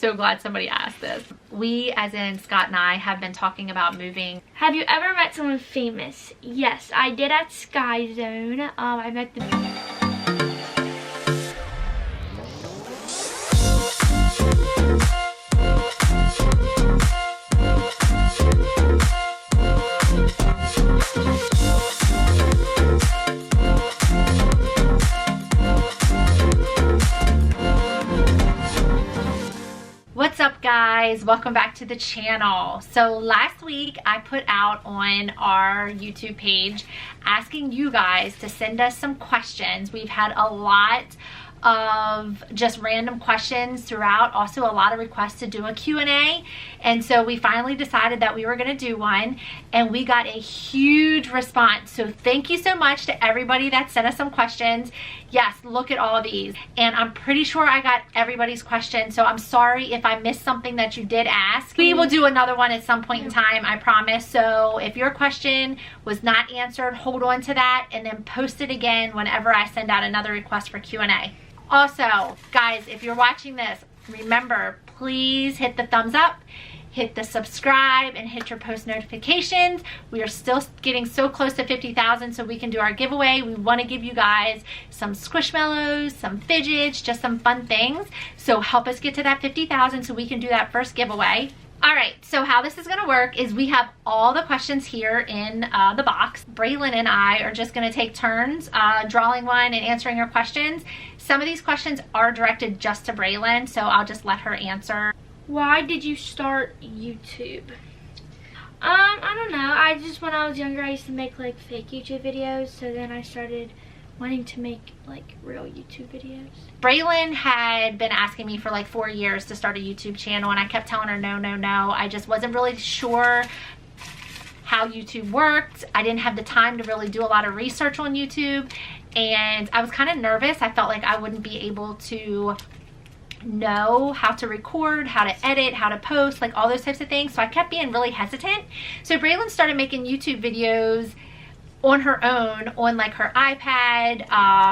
so glad somebody asked this. We, as in Scott and I, have been talking about moving. Have you ever met someone famous? Yes, I did at Sky Zone. I met the... What's up, guys? Welcome back to the channel. So last week I put out on our YouTube page asking you guys to send us some questions. We've had a lot of just random questions throughout, also a lot of requests to do a Q&A, and so we finally decided that we were going to do one, and we got a huge response. So thank you so much to everybody that sent us some questions. Yes, look at all of these, and I'm pretty sure I got everybody's question, so I'm sorry if I missed something that you did ask. We will do another one at some point in time, I promise. So if your question was not answered, hold on to that and then post it again whenever I send out another request for Q&A. Also, guys, if you're watching this, remember, please hit the thumbs up, hit the subscribe, and hit your post notifications. We are still getting so close to 50,000 so we can do our giveaway. We want to give you guys some Squishmallows, some fidgets, just some fun things. So help us get to that 50,000 so we can do that first giveaway. All right, so how this is gonna work is we have all the questions here in the box. Braylon and I are just gonna take turns drawing one and answering your questions. Some of these questions are directed just to Braylon, so I'll just let her answer. Why did you start YouTube? I don't know. When I was younger, I used to make like fake YouTube videos, so then I started wanting to make like real YouTube videos. Braylon had been asking me for like 4 years to start a YouTube channel, and I kept telling her no, no, no. I just wasn't really sure how YouTube worked. I didn't have the time to really do a lot of research on YouTube, and I was kind of nervous. I felt like I wouldn't be able to know how to record, how to edit, how to post, like all those types of things. So I kept being really hesitant. So Braylon started making YouTube videos on her own, on like her iPad,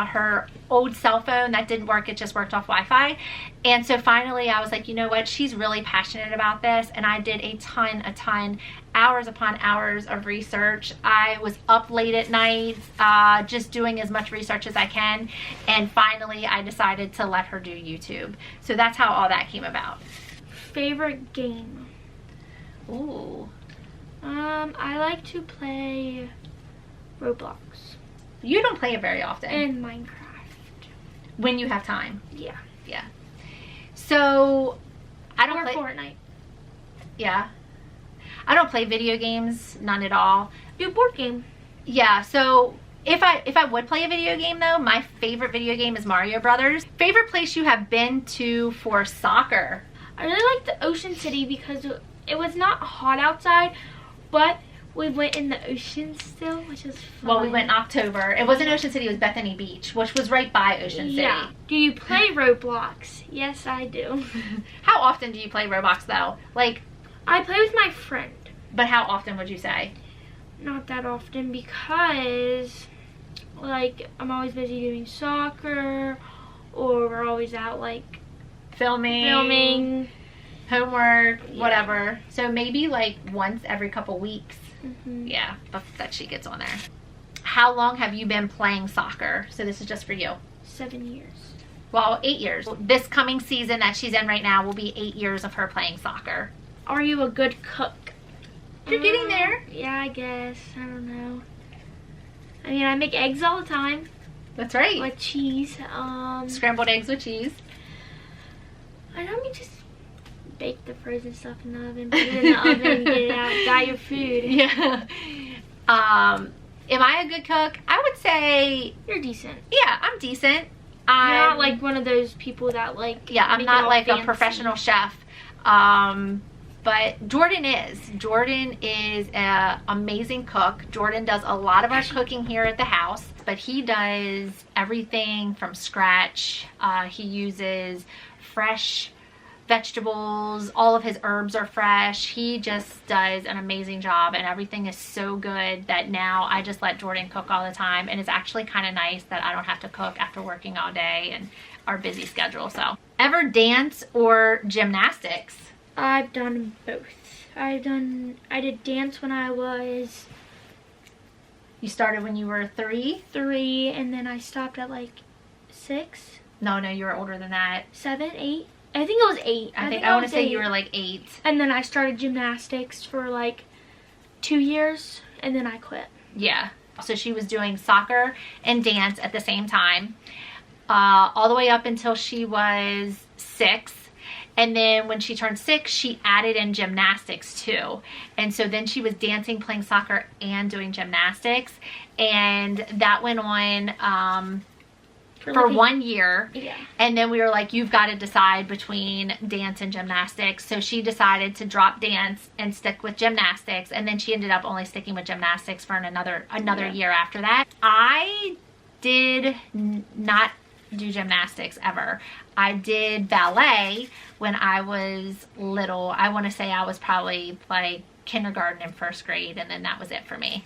her old cell phone that didn't work, it just worked off Wi-Fi. And so finally I was like, you know what, she's really passionate about this, and I did a ton, hours upon hours of research. I was up late at night, just doing as much research as I can, and finally I decided to let her do YouTube. So that's how all that came about. Favorite game? Ooh. I like to play Roblox. You don't play it very often. And Minecraft. When you have time. Yeah. Yeah. So, I don't play Fortnite. Yeah. I don't play video games, none at all. Do board game. Yeah, so if I would play a video game though, my favorite video game is Mario Brothers. Favorite place you have been to for soccer? I really like the Ocean City because it was not hot outside, but we went in the ocean still, which was fun. Well, we went in October. It wasn't Ocean City, it was Bethany Beach, which was right by Ocean City. Yeah. Do you play Roblox? Yes, I do. How often do you play Roblox though? Like, I play with my friend. But how often would you say? Not that often because, like, I'm always busy doing soccer, or we're always out, like, filming. Homework, whatever. So maybe like once every couple weeks. Yeah, that she gets on there. How long have you been playing soccer? So this is just for you. 7 years. Well, 8 years. This coming season that she's in right now will be 8 years of her playing soccer. Are you a good cook? You're getting there. Yeah, I guess. I don't know. I mean, I make eggs all the time. That's right. With cheese. Scrambled eggs with cheese. I normally just bake the frozen stuff in the oven, put it in the oven, and get it out. Got your food. Yeah. Am I a good cook? I would say you're decent. Yeah, I'm decent. You're not like one of those people that like. Yeah, I'm not like a professional chef. But Jordan is. Jordan is an amazing cook. Jordan does a lot of our cooking here at the house, but he does everything from scratch. He uses fresh vegetables, all of his herbs are fresh. He just does an amazing job, and everything is so good that now I just let Jordan cook all the time, and it's actually kind of nice that I don't have to cook after working all day, and our busy schedule. So, ever dance or gymnastics? I've done both. I did dance when I was You started when you were 3? 3, and then I stopped at like 6. No, you were older than that. 7, 8. I think it was 8. I want to say you were like 8. And then I started gymnastics for like 2 years, and then I quit. Yeah. So she was doing soccer and dance at the same time, all the way up until she was 6. And then when she turned 6, she added in gymnastics too. And so then she was dancing, playing soccer, and doing gymnastics. And that went on for 1 year. Yeah. And then we were like, you've got to decide between dance and gymnastics. So she decided to drop dance and stick with gymnastics. And then she ended up only sticking with gymnastics for another year after that. I did not do gymnastics ever. I did ballet when I was little. I want to say I was probably like kindergarten and 1st grade, and then that was it for me.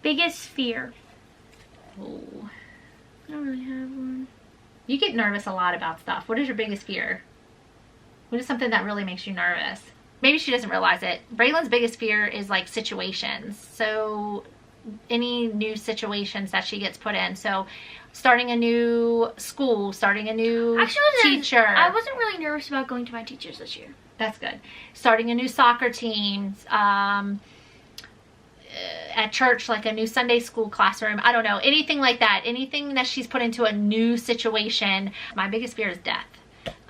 Biggest fear? Ooh. I don't really have one. You get nervous a lot about stuff. What is your biggest fear? What is something that really makes you nervous? Maybe she doesn't realize it. Braylon's biggest fear is like situations. So any new situations that she gets put in. So starting a new school, starting a new teacher. I wasn't really nervous about going to my teachers this year. That's good. Starting a new soccer team, at church, like a new Sunday school classroom. I don't know, anything like that. Anything that she's put into a new situation. My biggest fear is death.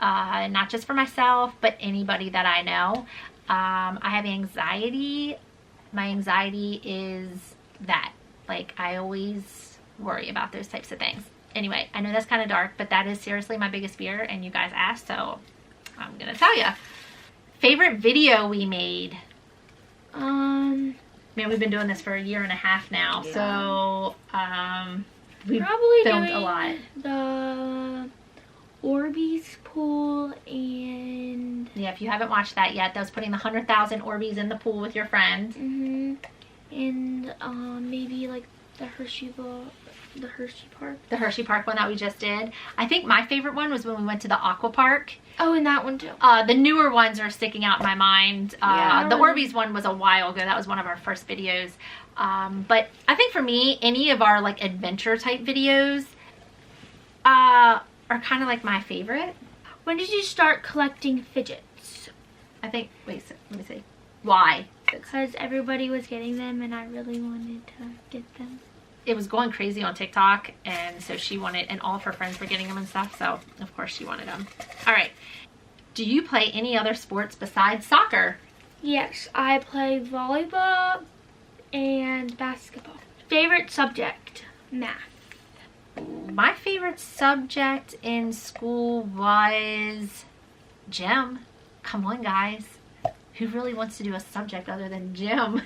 Not just for myself, but anybody that I know. I have anxiety. My anxiety is that. Like, I always worry about those types of things. Anyway, I know that's kind of dark, but that is seriously my biggest fear, and you guys asked, so I'm gonna tell you. Favorite video we made? Man, we've been doing this for 1.5 years now, yeah. So we probably filmed a lot. The Orbeez pool, and yeah, if you haven't watched that yet, that was putting the 100,000 Orbeez in the pool with your friend. And maybe like the Hershey Park. The Hershey Park one that we just did. I think my favorite one was when we went to the Aqua Park. Oh, and that one too. The newer ones are sticking out in my mind. Yeah, the Orbeez one was a while ago. That was one of our first videos. But I think for me, any of our like adventure type videos are kind of like my favorite. When did you start collecting fidgets? I think, wait, let me see. Why? Because everybody was getting them and I really wanted to get them. It was going crazy on TikTok, and so she wanted, and all of her friends were getting them and stuff, so of course she wanted them. All right. Do you play any other sports besides soccer? Yes, I play volleyball and basketball. Favorite subject? Math. My favorite subject in school was gym. Come on, guys. Who really wants to do a subject other than gym?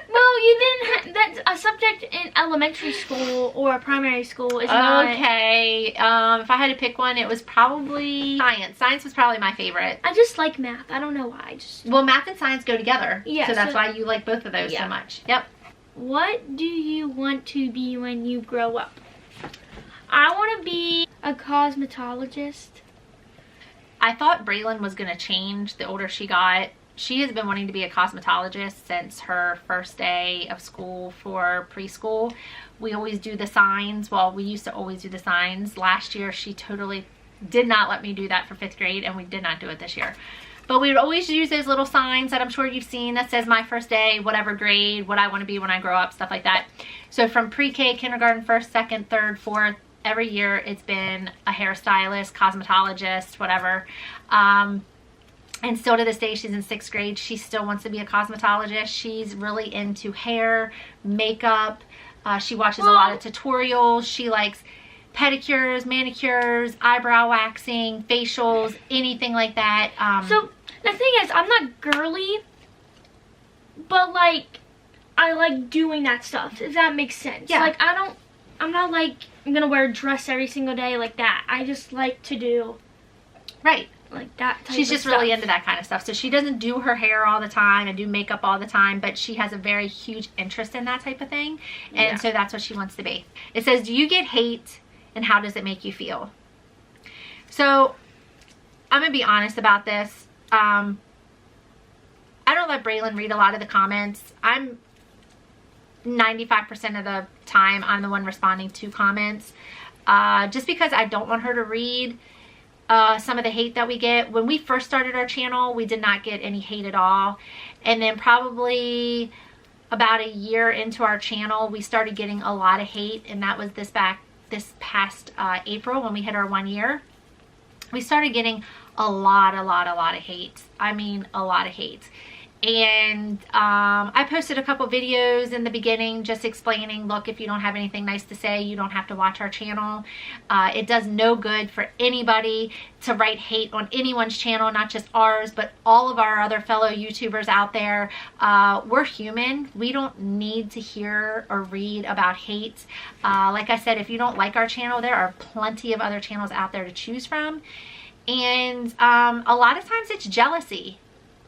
Well, you didn't. That's a subject in elementary school or primary school is not. Okay. If I had to pick one, it was probably science. Science was probably my favorite. I just like math. I don't know why. Well, math and science go together. Yeah. So that's why you like both of those so much. Yep. What do you want to be when you grow up? I want to be a cosmetologist. I thought Braylon was going to change the older she got. She has been wanting to be a cosmetologist since her first day of school for preschool. We always do the signs. Well, we used to always do the signs. Last year, she totally did not let me do that for 5th grade, and we did not do it this year. But we would always use those little signs that I'm sure you've seen that says my first day, whatever grade, what I want to be when I grow up, stuff like that. So from pre-K, kindergarten, 1st, 2nd, 3rd, 4th, every year it's been a hairstylist, cosmetologist, whatever. And still to this day, she's in 6th grade. She still wants to be a cosmetologist. She's really into hair, makeup. She watches a lot of tutorials. She likes pedicures, manicures, eyebrow waxing, facials, anything like that. So the thing is, I'm not girly, but like, I like doing that stuff. If that makes sense. Yeah. Like, I'm not like, I'm gonna wear a dress every single day like that. I just like to do. Right. Like that type She's of just stuff. really into that kind of stuff. So she doesn't do her hair all the time and do makeup all the time, but she has a very huge interest in that type of thing. And so that's what she wants to be. It says, do you get hate and how does it make you feel? So I'm gonna be honest about this. I don't let Braylon read a lot of the comments. I'm 95% of the time I'm the one responding to comments, just because I don't want her to read some of the hate that we get. When we first started our channel, we did not get any hate at all, and then probably about a year into our channel, we started getting a lot of hate, and that was this past April when we hit our 1 year. We started getting a lot of hate. I mean, a lot of hate. And I posted a couple videos in the beginning just explaining, look, if you don't have anything nice to say, you don't have to watch our channel. It does no good for anybody to write hate on anyone's channel, not just ours, but all of our other fellow YouTubers out there. We're human. We don't need to hear or read about hate. Like I said, if you don't like our channel, there are plenty of other channels out there to choose from. And a lot of times it's jealousy.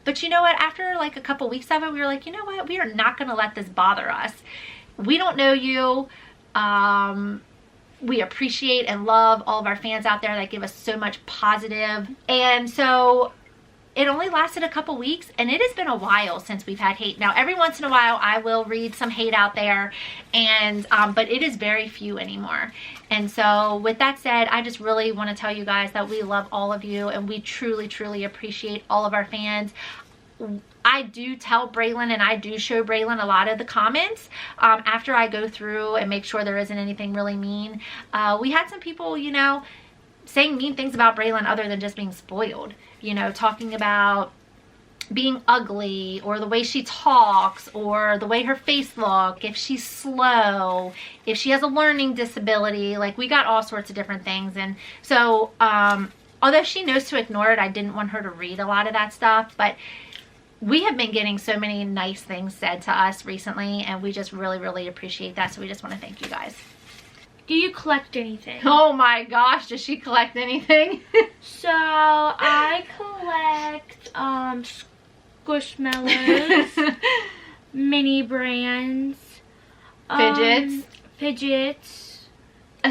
But you know what? After like a couple weeks of it, we were like, you know what? We are not going to let this bother us. We don't know you. We appreciate and love all of our fans out there that give us so much positive. And so it only lasted a couple weeks, and it has been a while since we've had hate. Now, every once in a while, I will read some hate out there, and but it is very few anymore. And so with that said, I just really want to tell you guys that we love all of you, and we truly appreciate all of our fans. I do tell Braylon, and I do show Braylon a lot of the comments after I go through and make sure there isn't anything really mean. We had some people, you know, saying mean things about Braylon other than just being spoiled. You know, talking about being ugly, or the way she talks, or the way her face looks, if she's slow, if she has a learning disability. Like, we got all sorts of different things. And so although she knows to ignore it, I didn't want her to read a lot of that stuff. But we have been getting so many nice things said to us recently, and we just really appreciate that. So we just want to thank you guys. Do you collect anything? Oh my gosh, does she collect anything? So I collect Squishmallows, mini brands, fidgets.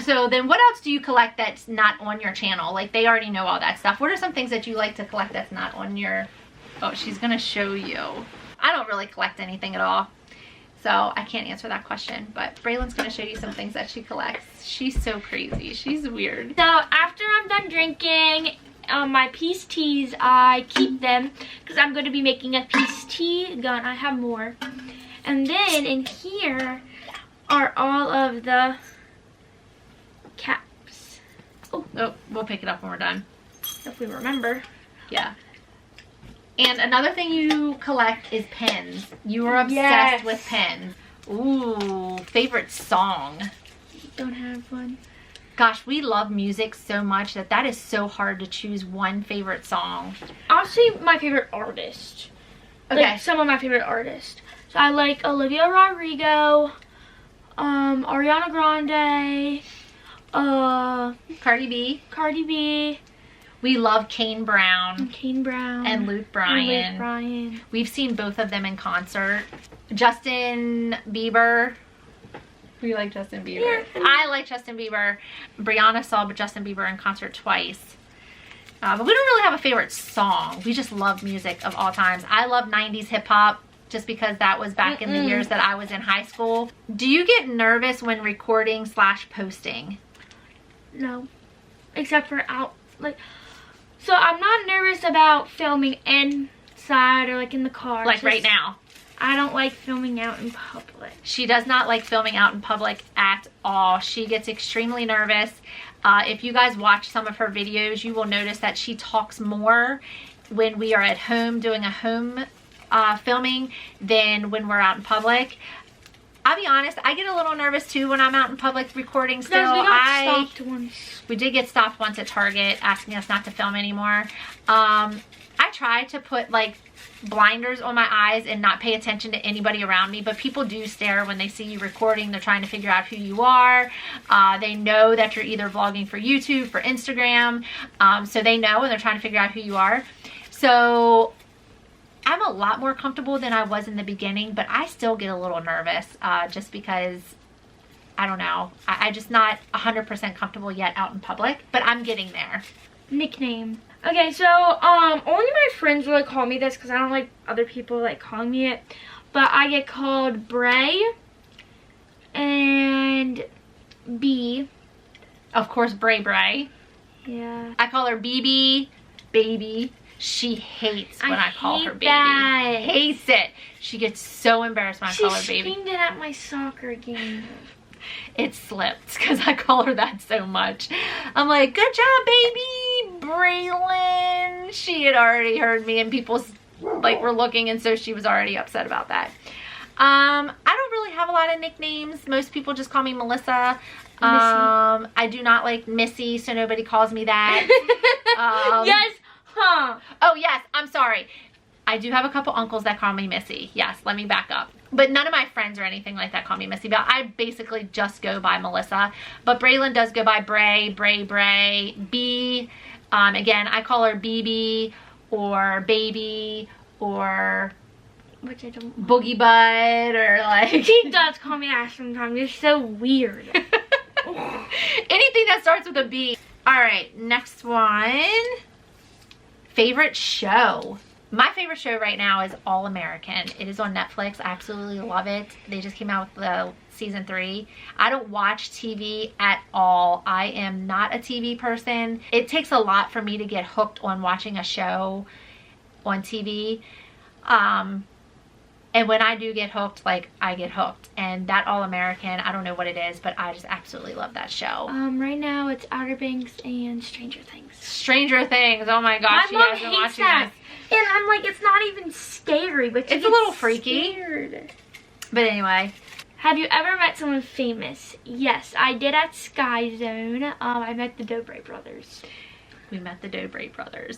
So then what else do you collect that's not on your channel? Like, they already know all that stuff. What are some things that you like to collect that's not on your... Oh, she's gonna show you. I don't really collect anything at all, so I can't answer that question, but Braylon's gonna show you some things that she collects. She's so crazy. She's weird. So after I'm done drinking my peace teas, I keep them because I'm going to be making a peace tea gun. I have more. And then in here are all of the caps. Oh, we'll pick it up when we're done, if we remember. Yeah. And another thing you collect is pens. You are obsessed with pens. Ooh, favorite song. Don't have one. Gosh, we love music so much that is so hard to choose one favorite song. I'll say my favorite artist. Okay. Like some of my favorite artists. So I like Olivia Rodrigo, Ariana Grande, Cardi B. We love Kane Brown. And Luke Bryan. We've seen both of them in concert. Justin Bieber. We like Justin Bieber. Yeah. I like Justin Bieber. Brianna saw Justin Bieber in concert twice. But we don't really have a favorite song. We just love music of all times. I love 90s hip hop just because that was back in the years that I was in high school. Do you get nervous when recording / posting? No. Except for so I'm not nervous about filming inside or like in the car. Like right now. I don't like filming out in public. She does not like filming out in public at all. She gets extremely nervous. If you guys watch some of her videos, you will notice that she talks more when we are at home doing a home filming than when we're out in public. I'll be honest, I get a little nervous too when I'm out in public recording still. We got stopped once. We did get stopped once at Target asking us not to film anymore. I try to put like blinders on my eyes and not pay attention to anybody around me, but people do stare when they see you recording. They're trying to figure out who you are. They know that you're either vlogging for YouTube, for Instagram, so they know and they're trying to figure out who you are. So I'm a lot more comfortable than I was in the beginning, but I still get a little nervous just because, I don't know, I'm just not 100% comfortable yet out in public, but I'm getting there. Nickname. Okay, so only my friends really call me this because I don't like other people like calling me it. But I get called Brae and B. Of course, Brae Brae. Yeah. I call her BB, baby. She hates when I call her baby. That. Hates it. She gets so embarrassed when I call her baby. She screamed it at my soccer game. It slipped because I call her that so much. I'm like, good job, baby, Braylon. She had already heard me and people like were looking, and so she was already upset about that. I don't really have a lot of nicknames. Most people just call me Melissa. I do not like Missy, so nobody calls me that. Yes, huh? Oh yes, I'm sorry. I do have a couple uncles that call me Missy. Yes, let me back up. But none of my friends or anything like that call me Missy. But I basically just go by Melissa. But Braylon does go by Brae, Brae Brae, B. Again, I call her BB or Baby or which I don't like. Boogie Bud or like. She does call me that sometimes. It's so weird. Anything that starts with a B. All right, next one. Favorite show. My favorite show right now is All American. It is on Netflix. I absolutely love it. They just came out with the season 3. I don't watch TV at all. I am not a TV person. It takes a lot for me to get hooked on watching a show on TV. And when I do get hooked, like, I get hooked. And that All American, I don't know what it is, but I just absolutely love that show. Right now it's Outer Banks and Stranger Things. Stranger Things. Oh my gosh, my mom hates that. And I'm like, it's not even scary, but it's a little freaky. Scared. But anyway. Have you ever met someone famous? Yes, I did at Sky Zone. I met the Brae brothers. We met the Brae brothers.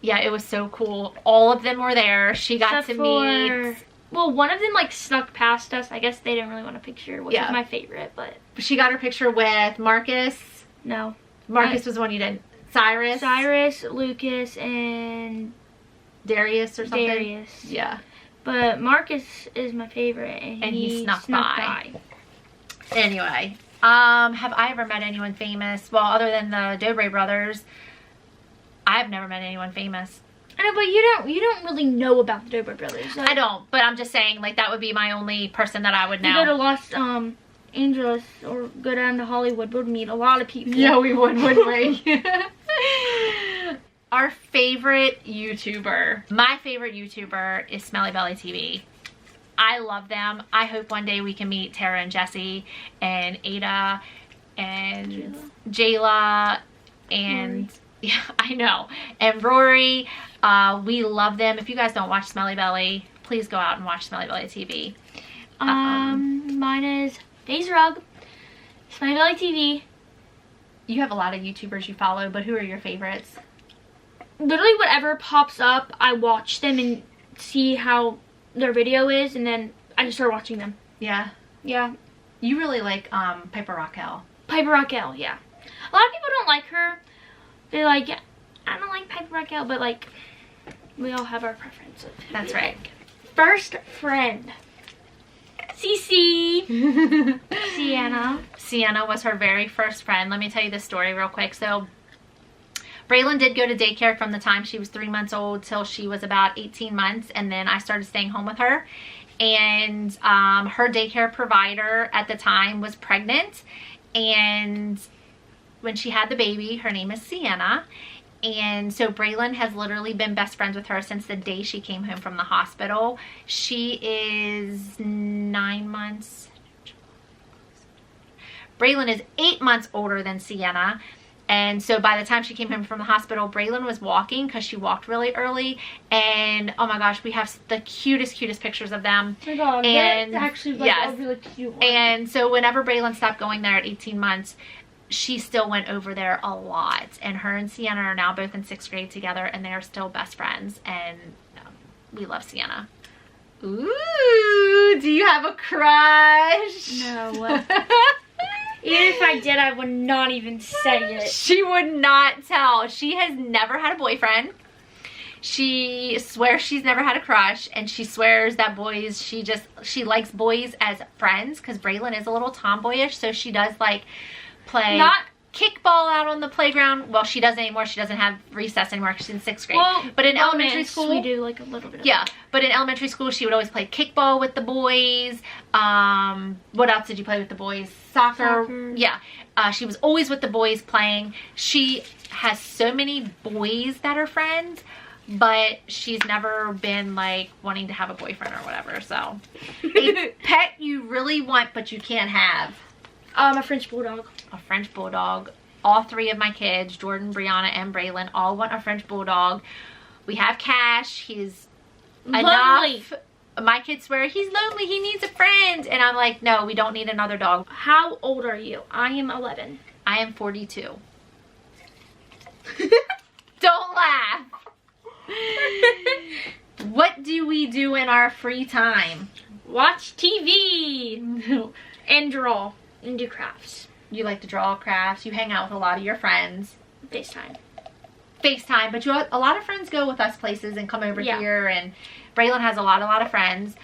Yeah, it was so cool. All of them were there. She got to meet. Well, one of them like snuck past us. I guess they didn't really want a picture, which is my favorite. But she got her picture with Marcus. No, Marcus was the one you didn't. Cyrus, Lucas, and Darius or something. Darius. Yeah. But Marcus is my favorite, and he snuck by. Anyway, have I ever met anyone famous? Well, other than the Brae brothers, I've never met anyone famous. I know, but you don't really know about the Brae brothers. Like, I don't, but I'm just saying, like, that would be my only person that I would know. You go to Los Angeles or go down to Hollywood, we'd meet a lot of people. Yeah, we would, wouldn't we? Our favorite YouTuber. My favorite YouTuber is Smelly Belly TV. I love them. I hope one day we can meet Tara and Jesse and Ada and Jayla and yeah, I know. And Rory. We love them. If you guys don't watch Smelly Belly, please go out and watch Smelly Belly TV. Mine is Days Rug, Smelly Belly TV. You have a lot of YouTubers you follow, but who are your favorites? Literally whatever pops up, I watch them and see how their video is, and then I just start watching them. Yeah? Yeah. You really like Piper Raquel. Piper Raquel, yeah. A lot of people don't like her. They're like, I don't like Piper Raquel, but like, we all have our preferences. That's right. First friend. Cece. Sienna. Sienna was her very first friend. Let me tell you the story real quick. So, Braylon did go to daycare from the time she was 3 months old till she was about 18 months. And then I started staying home with her. And her daycare provider at the time was pregnant. And when she had the baby, her name is Sienna. And so Braylon has literally been best friends with her since the day she came home from the hospital. She is 9 months. Braylon is 8 months older than Sienna. And so by the time she came home from the hospital, Braylon was walking because she walked really early. And oh my gosh, we have the cutest pictures of them. Oh my God, and that's actually like a really cute one. And so whenever Braylon stopped going there at 18 months, she still went over there a lot. And her and Sienna are now both in 6th grade together, and they are still best friends. And we love Sienna. Ooh, do you have a crush? No. Even if I did, I would not even say it. She would not tell. She has never had a boyfriend. She swears she's never had a crush, and she swears that boys, she likes boys as friends, because Braylon is a little tomboyish, so she does like play not kickball out on the playground. Well, she doesn't anymore. She doesn't have recess anymore because she's in 6th grade. Well, but in elementary school, we do like a little bit of yeah, but in elementary school, she would always play kickball with the boys. What else did you play with the boys? Soccer. Yeah. She was always with the boys playing. She has so many boys that are friends, but she's never been like wanting to have a boyfriend or whatever. So a pet you really want but you can't have. A French Bulldog. A French Bulldog. All 3 of my kids, Jordan, Brianna, and Braylon, all want a French Bulldog. We have Cash. He's lonely. Enough. My kids swear he's lonely, he needs a friend, and I'm like, no, we don't need another dog. How old are you? I am 11. I am 42. Don't laugh. What do we do in our free time? Watch TV and draw and do crafts. You like to draw crafts. You hang out with a lot of your friends. FaceTime, but a lot of friends go with us places and come over here, and Braylon has a lot of friends.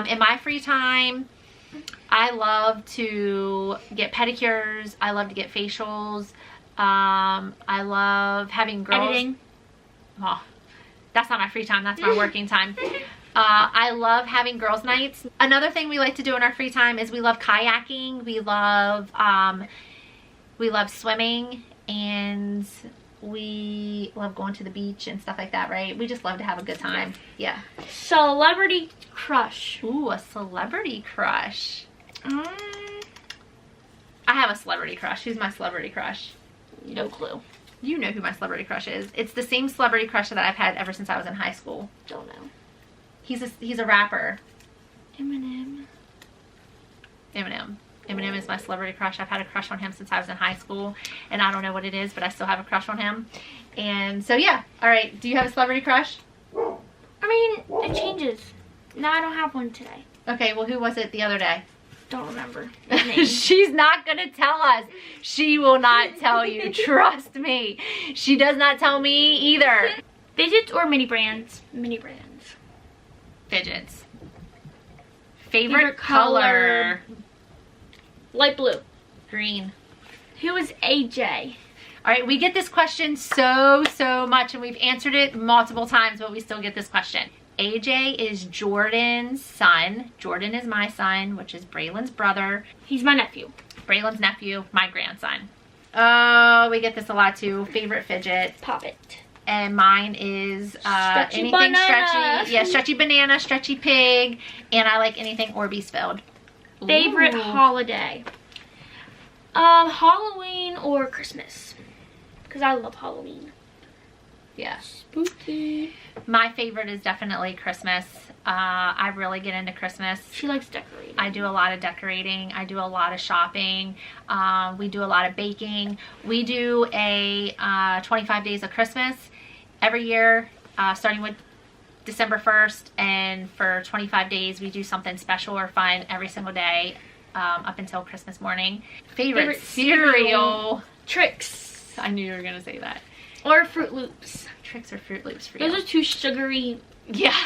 In my free time, I love to get pedicures. I love to get facials. I love having girls. Editing. Oh, that's not my free time. That's my working time. I love having girls' nights. Another thing we like to do in our free time is we love kayaking. We love swimming, and we love going to the beach and stuff like that, right? We just love to have a good time. Yeah. Celebrity crush. Ooh, a celebrity crush. I have a celebrity crush. Who's my celebrity crush? No clue. You know who my celebrity crush is. It's the same celebrity crush that I've had ever since I was in high school. Don't know. He's a rapper. Eminem. Eminem is my celebrity crush. I've had a crush on him since I was in high school, and I don't know what it is, but I still have a crush on him. And so yeah. All right. Do you have a celebrity crush? I mean, it changes. No, I don't have one today. Okay. Well, who was it the other day? Don't remember his name. She's not gonna tell us. She will not tell you. Trust me. She does not tell me either. Fidgets or mini brands? Mini brands. Fidgets. Favorite color? Light blue. Green. Who is AJ? All right, we get this question so much, and we've answered it multiple times, but we still get this question. AJ is Jordan's son. Jordan is my son, which is Braylon's brother. He's my nephew. Braylon's nephew, my grandson. Oh, we get this a lot too. Favorite fidget? Poppet. And mine is stretchy anything banana. stretchy. Yeah, stretchy banana, stretchy pig, and I like anything Orbeez filled. Favorite holiday? Halloween or Christmas? Because I love Halloween. Yeah. Spooky. My favorite is definitely Christmas. I really get into Christmas. She likes decorating. I do a lot of decorating. I do a lot of shopping. We do a lot of baking. We do a 25 days of Christmas every year, starting with December 1st. And for 25 days, we do something special or fun every single day up until Christmas morning. Favorite cereal? Trix. I knew you were going to say that. Or Fruit Loops. Trix or Fruit Loops for you? Those are two sugary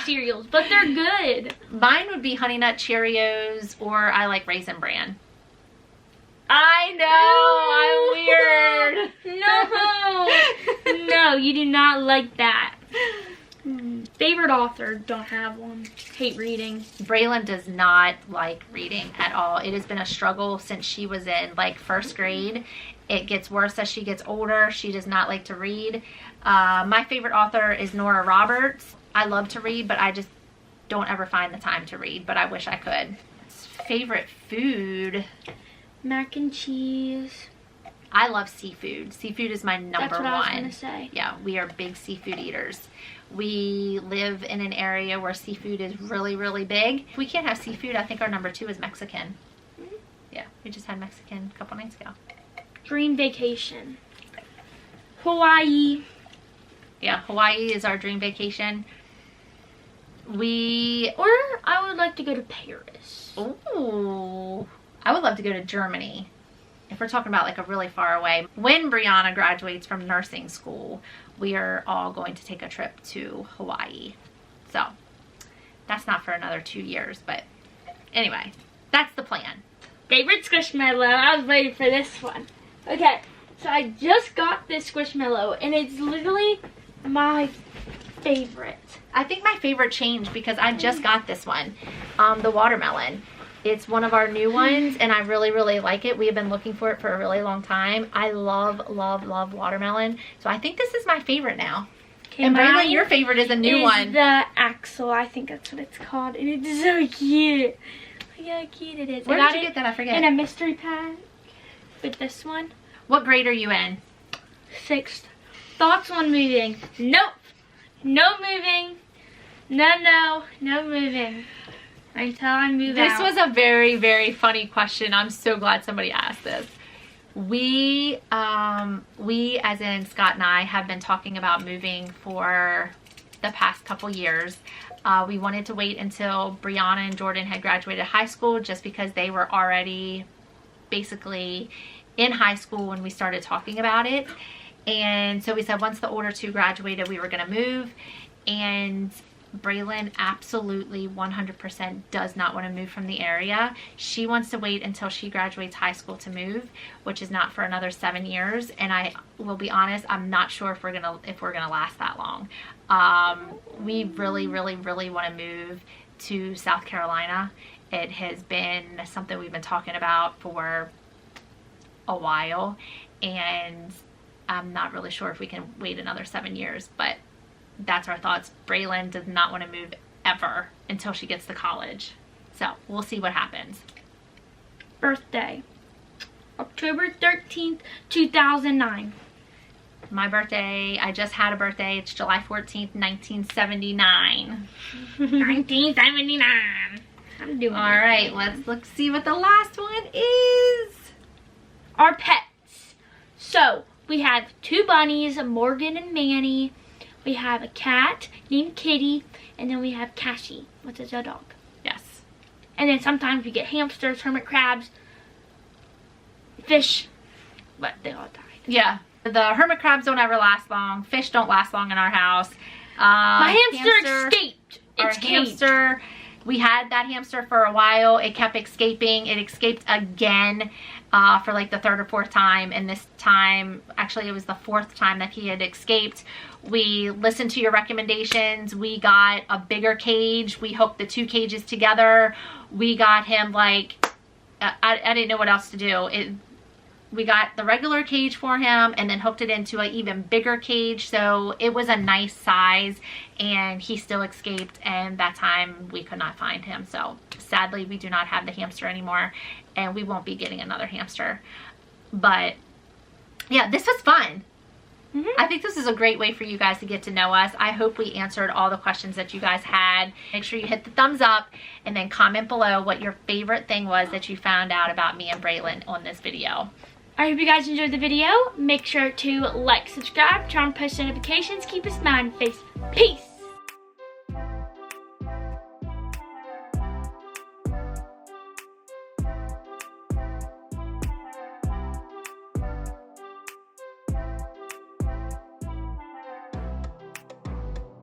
cereals, but they're good. Mine would be Honey Nut Cheerios, or I like Raisin Bran. I know, I'm weird. No, you do not like that. Favorite author? Don't have one. Hate reading. Braylon does not like reading at all. It has been a struggle since she was in like 1st grade. It gets worse as she gets older. She does not like to read. My favorite author is Nora Roberts. I love to read, but I just don't ever find the time to read, but I wish I could. Favorite food? Mac and cheese. I love seafood. Seafood is my number one. That's what I was gonna say. Yeah, we are big seafood eaters. We live in an area where seafood is really, really big. If we can't have seafood, I think our number 2 is Mexican. Yeah, we just had Mexican a couple nights ago. Dream vacation? Hawaii. Yeah, Hawaii is our dream vacation. Or I would like to go to Paris. Ooh, I would love to go to Germany. If we're talking about like a really far away. When Brianna graduates from nursing school, we are all going to take a trip to Hawaii. So that's not for another 2 years, but anyway, that's the plan. Favorite Squishmallow? I was waiting for this one. Okay, So I just got this Squishmallow, and it's literally my favorite. I think my favorite changed because I just got this one, the watermelon. It's one of our new ones, and I really, really like it. We have been looking for it for a really long time. I love, love, love watermelon. So I think this is my favorite now. Okay, and Braylon, your favorite is a new one. The Axel, I think that's what it's called, and it's so cute. Look how cute it is. Where did you get that? I forget. In a mystery pack with this one. What grade are you in? 6th. Thoughts on moving? Nope. No moving. No moving. Until I move out. This was a very, very funny question. I'm so glad somebody asked this. We as in Scott and I have been talking about moving for the past couple years. We wanted to wait until Brianna and Jordan had graduated high school just because they were already basically in high school when we started talking about it. And so we said once the older two graduated, we were going to move. And Braylon absolutely 100% does not want to move from the area. She wants to wait until she graduates high school to move, which is not for another 7 years. And I will be honest, I'm not sure if we're gonna last that long. We really, really, really want to move to South Carolina. It has been something we've been talking about for a while, and I'm not really sure if we can wait another 7 years, but that's our thoughts. Braylon does not want to move ever until she gets to college. So we'll see what happens. Birthday. October 13th, 2009. My birthday, I just had a birthday. It's July 14th, 1979. 1979. I'm doing All right, let's see what the last one is. Our pets. So we have 2 bunnies, Morgan and Manny. We have a cat named Kitty, and then we have Cassie, which is a dog. Yes. And then sometimes we get hamsters, hermit crabs, fish, but they all died. Yeah, the hermit crabs don't ever last long. Fish don't last long in our house. My hamster escaped. Our hamster, we had that hamster for a while. It kept escaping. It escaped again for like the 3rd or 4th time, and this time, actually it was the 4th time that he had escaped. We listened to your recommendations. We got a bigger cage. We hooked the 2 cages together. We got him like, I didn't know what else to do. We got the regular cage for him and then hooked it into an even bigger cage. So it was a nice size, and he still escaped, and that time we could not find him. So sadly, we do not have the hamster anymore, and we won't be getting another hamster. But yeah, this was fun. I think this is a great way for you guys to get to know us. I hope we answered all the questions that you guys had. Make sure you hit the thumbs up and then comment below what your favorite thing was that you found out about me and Braylon on this video. I hope you guys enjoyed the video. Make sure to like, subscribe, turn on post notifications, keep a smiling face. Peace!